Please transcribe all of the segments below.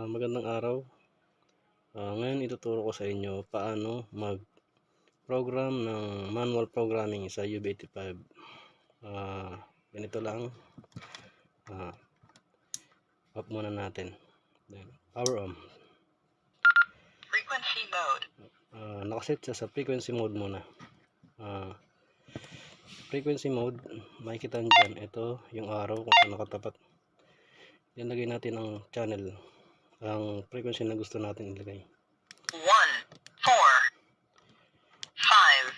Magandang araw. Ngayon ituturo ko sa inyo paano mag-program ng manual programming sa UB85. Ganito lang. Off muna natin. Then, power on. Frequency mode. Nakaset siya sa frequency mode muna. Frequency mode, makikita nyo dyan. Ito yung araw kung saan nakatapat. Yan, lagay natin ang channel, ang frequency na gusto natin ilagay. 1, 4, 5,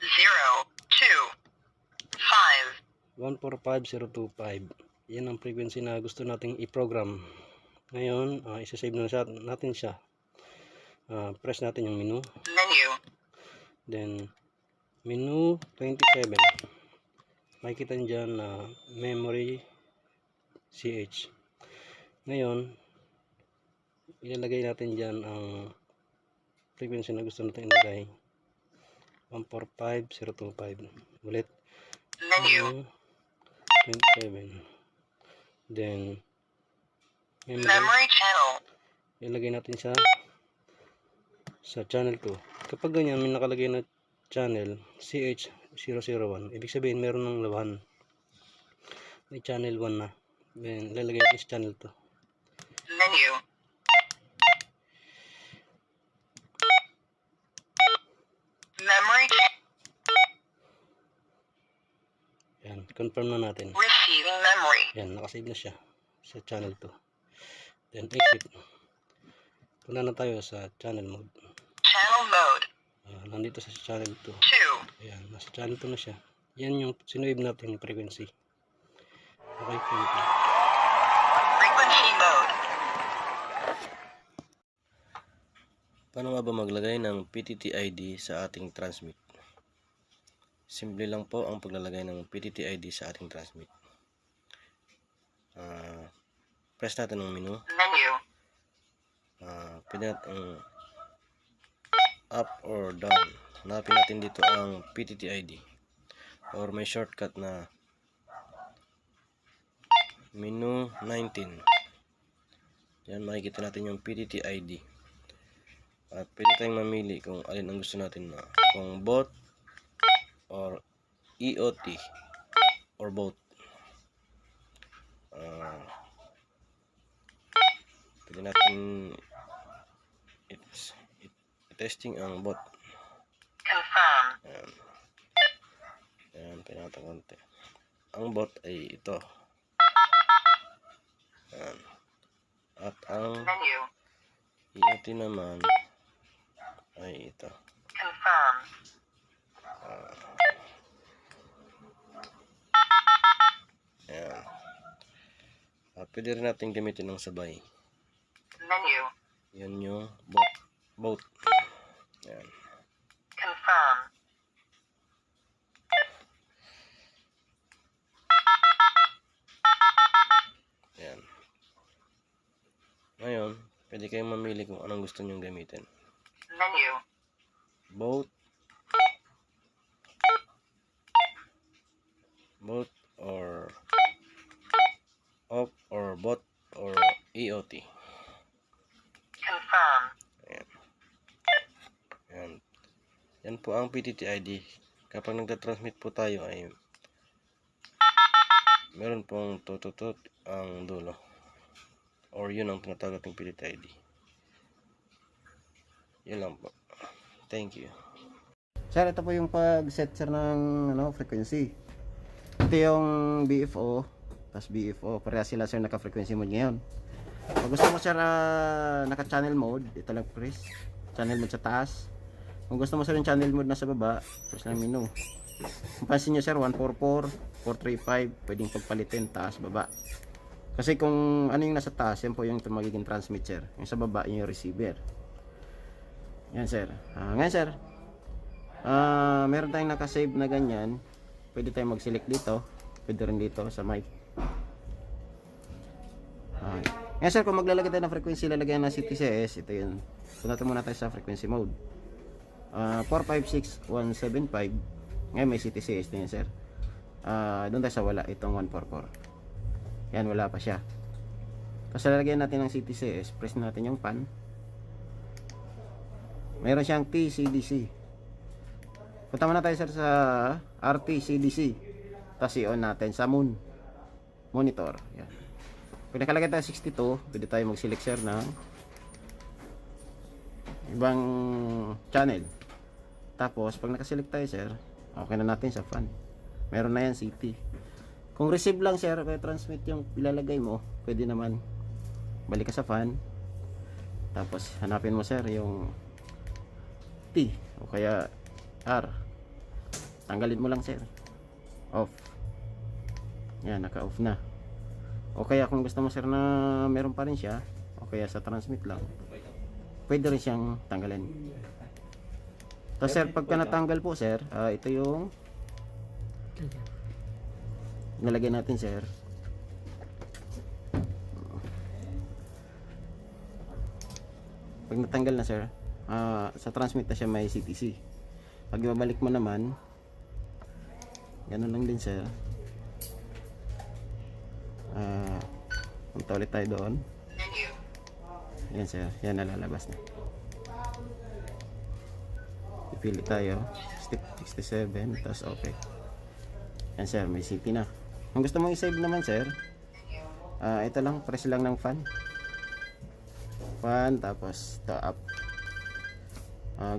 0, 2, 5. 145025. Yan ang frequency na gusto nating i-program. Ngayon, isa-save na natin siya. Press natin yung menu. Menu. Then, menu 27. Makikita nyo dyan na memory CH. Ngayon, ilalagay natin dyan ang frequency na gusto natin ilagay. 145025. Ulit. Menu. 27. Then, Memory channel. ilagay natin siya sa channel 2. Kapag ganyan, may nakalagay na channel CH001, ibig sabihin meron ng labahan. May channel 1 na. Then, ilalagay natin sa channel 2. Menu. Memory. Yan, confirm na natin. Receiving memory. Yan, nakasave na siya sa channel 2. Then, exit. Punta na tayo sa channel mode. Channel mode. Nandito sa channel 2. 2. Ayan, nasa channel 2 na siya. Yan yung sinuwave natin yung frequency. Okay po. Frequency mode. Paano nga ba maglagay ng PTT ID sa ating transmit? Simple lang po ang paglalagay ng PTT ID sa ating transmit. Press natin ang menu. Menu. Pwede natin up or down. Hanapin natin dito ang PTT ID. Or may shortcut na menu 19. Yan, makikita natin yung PTT ID. At pwede tayong mamili kung alin ang gusto natin na. Kung bot or EOT or both. Pwede natin i-testing ang bot. Confirm. Ayan, pinata konti. Ang bot ay ito. Ayan. At ang Menu. EOT naman ay ito. Confirm. Ayan. At pwede rin natin gamitin ng sabay. Menu. Yan yung both. Ayan. Confirm. Ayan. Ngayon, pwede kayong mamili kung anong gusto nyong gamitin. Menu. Both or off or bot or EOT. Confirm. Ayan. Ayan. Yan po ang PTT ID. Kapag nagtatransmit po tayo ay meron pong tututut ang dulo. Or yun ang tinatawag nating PTT ID. Yun lang po. Thank you. Sir, ito po yung pag-set sir ng frequency. Ito yung BFO, tapos BFO. Pareha sila sir naka-frequency mode ngayon. Pag gusto mo sir naka-channel mode, ito lang press. Channel mode sa taas. Kung gusto mo sir yung channel mode na sa baba, press lang menu. Kung pansin nyo sir, 144, 435, pwedeng pagpalitin taas, baba. Kasi kung ano yung nasa taas, yan po yung magiging transmit sir. Yung sa baba, yung receiver. Yan sir. Ngayon sir, meron tayong nakasave na ganyan. Pwede tayong mag-select dito. Pwede rin dito sa mic. Ngayon sir, kung maglalagay tayo ng frequency, lalagyan na CTCS. Ito yun. Punta muna tayo sa frequency mode. 456175. Ngayon may CTCS na yan sir. Doon tayo sa wala. Itong 144. Yan, wala pa siya. Tapos lalagyan natin ng CTCS, press natin yung pan. Meron siyang TCDC. Punta muna tayo sir sa RTCDC. Tapos i-on natin sa monitor. Yan. Pag nakalagay tayo 62, pwede tayo mag-select sir ng ibang channel. Tapos pag nakaselect tayo sir, okay na natin sa fan. Meron na yan CT. Kung receive lang sir, kaya transmit yung ilalagay mo, pwede naman balik ka sa fan. Tapos hanapin mo sir yung T o kaya R. Tanggalin mo lang sir. Off. Yan, naka-off na. O kaya kung gusto mo sir na meron pa rin siya, o kaya sa transmit lang, pwede rin siyang tanggalin. Tapos sir, pagka natanggal po sir, ito yung nalagyan natin sir. Pag natanggal na sir, sa transmit na siya may CTC. Pag ibabalik mo naman, ganun lang din sir. Punta ulit tayo doon. Menu. Yan sir, yan nalalabas na. Pipili tayo, step 67, tapos okay. Yan sir, may CT na. Kung gusto mong i-save naman sir, ito lang, press lang ng fan, tapos to up.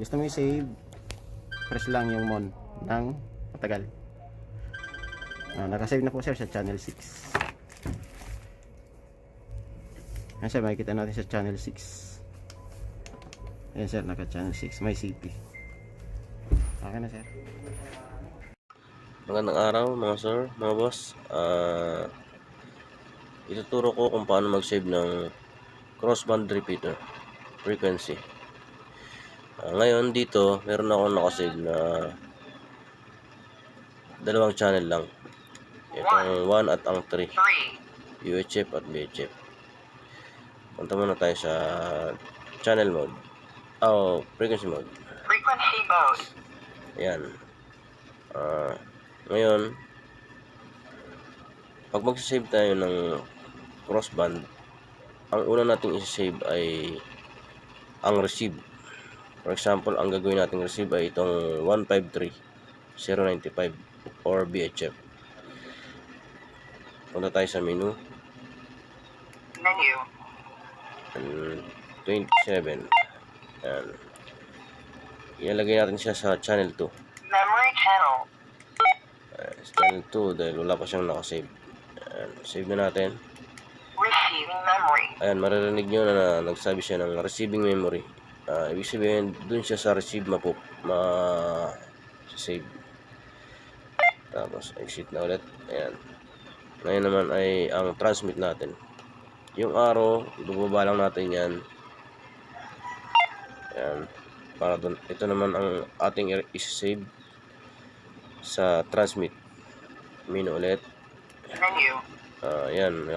Gusto mong i-save, press lang yung mon ng matagal. Nakasave na po sir sa channel 6. Yan sir, makikita natin sa channel 6. Yan sir, naka channel 6, may CP. Okay na sir. Magandang araw mga sir, mga boss. Ituturo ko kung paano mag-save ng crossband repeater frequency. Ngayon dito, meron akong nakasave na dalawang channel lang. Itong 1 at ang 3, 3. UHF at VHF. Punta muna tayo sa channel mode. Frequency mode. Frequency mode. Ayan. Ngayon, pag mag-save tayo ng crossband, ang una nating i-save ay ang receive. For example, ang gagawin nating receive ay itong 153.095 or VHF. Punta tayo sa menu. Menu. 27. Ayan. Ilalagay natin siya sa channel 2. Memory channel. Channel 2 dahil wala pa siyang nakasave. Ayan. Save na natin. Receiving memory. Ayan, maririnig nyo na nagsabi siya ng receiving memory. Ibig sabihin, dun siya sa receive save. Tapos, exit na ulit. Ayan. Ngayon naman ay ang transmit natin. Yung arrow, ibababa lang natin yan. Ayan. Para dun. Ito naman ang ating is-save sa transmit. Menu ulit. Menu. Ayan.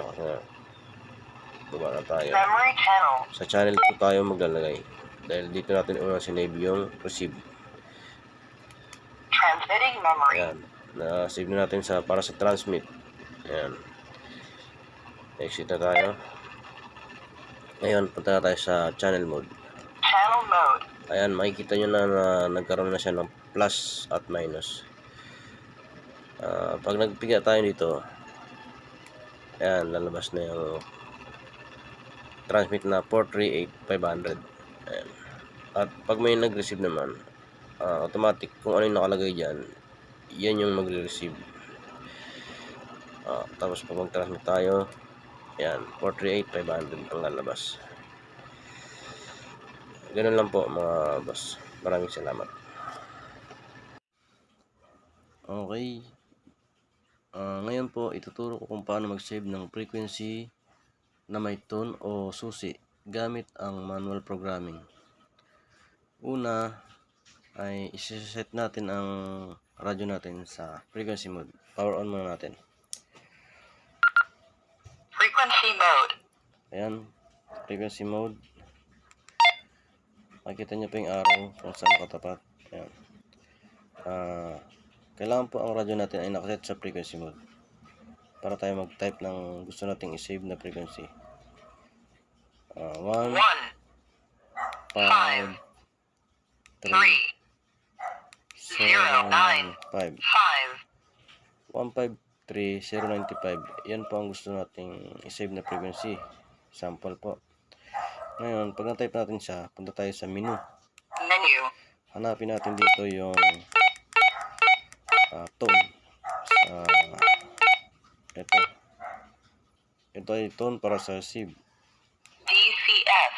Baba na tayo. Memory channel. Sa channel 2 tayo maglalagay. Dahil dito natin unang sinave yung receive. Transmitting memory. Ayan. Na-save na natin para sa transmit. Ayan. Exit na tayo. Ngayon, punta na tayo sa channel mode. Channel mode. Ayan, makikita nyo na nagkaroon na siya ng plus at minus. Pag nagpiga tayo dito, ayan, lalabas na yung transmit na 438,500. Ayan. At pag may nag-receive naman, automatic, kung ano yung nakalagay dyan, yan yung magre-receive. Tapos pag mag-transmit tayo, ayan, 438,500 ang lalabas. Ganun lang po mga boss. Maraming salamat. Okay. Ngayon po, ituturo ko kung paano mag-save ng frequency na may tone o susi gamit ang manual programming. Una ay isa-set natin ang radyo natin sa frequency mode. Power on muna natin. Frequency mode. Ayan, frequency mode. Makikita nyo pa yung arrow kung saan nakatapat. Ayan. Kailangan po ang radyo natin ay nakaset sa frequency mode para tayo mag-type ng gusto nating i-save na frequency. 1, 1, 5, 3, 3, 0, 9, 5. 5, 153,095. Yan po ang gusto nating i-save na frequency. Sample po. Ngayon, pag na-type natin siya, punta tayo sa menu. menu, Hanapin natin dito yung tone. Ito. Ito ay tone para sa SIB. DCS,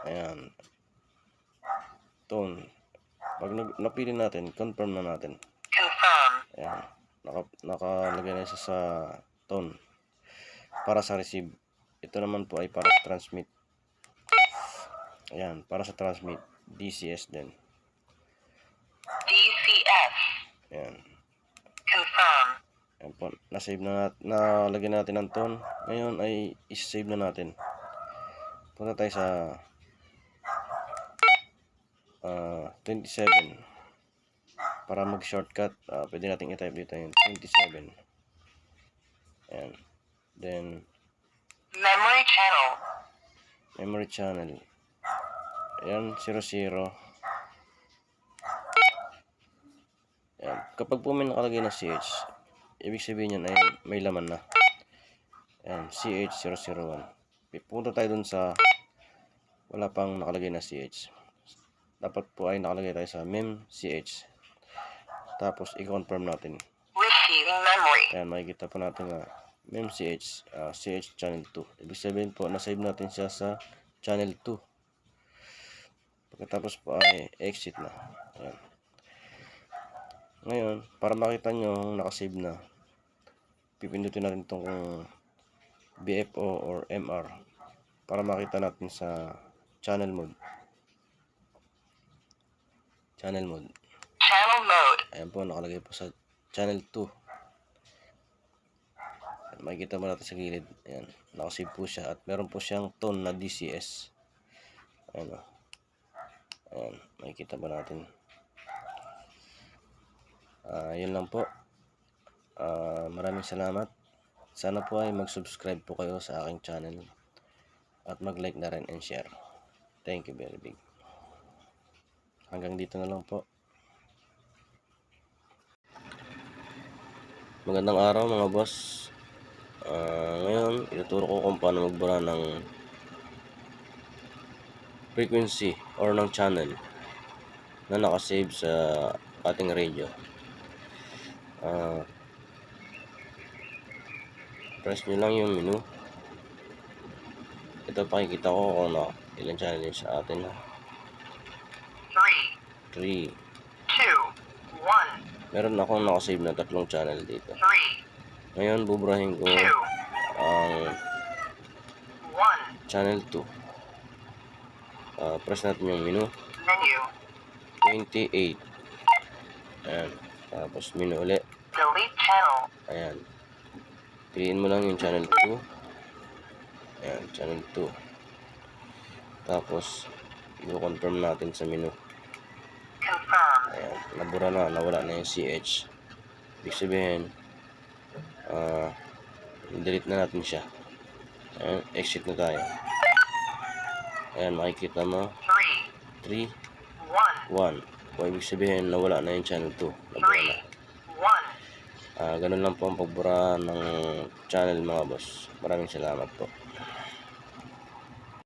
Ayan. Tone. Pag napili natin, confirm na natin. confirm, Ayan. Nakalagay na siya sa tone. Para sa receive. Ito naman po ay para sa transmit. Ayan. Para sa transmit. DCS din. DCS, Ayan. confirm, Ayan po. Na-save na nalagyan natin ang tone. Ngayon ay is-save na natin. Punta tayo sa 27. Para mag-shortcut, pwede natin i-type dito yung 27. Ayan. Then, memory channel, memory channel. Ayan, 00. Ayan. Kapag po may nakalagay na CH, ibig sabihin yan ay may laman na. Ayan, CH001. Pupunta tayo dun sa wala pang nakalagay na CH. Dapat po ay nakalagay tayo sa mem.ch. Tapos, i-confirm natin. receiving memory, Ayan, makikita po natin na mem.ch, CH channel 2. Ibig sabihin po, na-save natin siya sa channel 2. Pagkatapos po ay exit na. Ayan. Ngayon, para makita nyo kung nakasave na, pipindutin natin itong BFO or MR para makita natin sa channel mode. Channel mode. channel mode, Ayan po, nakalagay po sa channel 2. Ayan, makikita mo natin sa gilid. Ayan, nakasave po siya at meron po siyang tone na DCS. Ayan o. Ayan, makikita ba natin. Yun lang po. Maraming salamat. Sana po ay mag-subscribe po kayo sa aking channel at mag-like na rin and share. Thank you very big. Hanggang dito na lang po. Magandang araw mga boss. Ngayon, ituturo ko kung paano magbura ng frequency or ng channel na nakasave sa ating radio. Press nyo lang yung menu. Ito pakikita ko kung ilan channel yun sa atin. 3, 3. 2, 1, Meron akong nakasave na 3 channel dito. 3, Ngayon, buburahin ko 2, ang 1, channel 2. Press natin yung menu. menu, 28. Ayan. Tapos menu ulit. delete channel, Ayan. Piliin mo lang yung channel 2. Ayan, channel 2. Tapos, i-confirm natin sa menu. confirm, Ayan, nabura na, nawala na yung CH. Ibig sabihin, delete na natin siya. Ayan, exit na tayo. Ayan, makikita mo, 3, 3, 1, 1. O, ibig sabihin, nawala na yung channel 2. Nabura na. 3, 1. Ganun lang po ang pagbura ng channel mga boss. Maraming salamat po.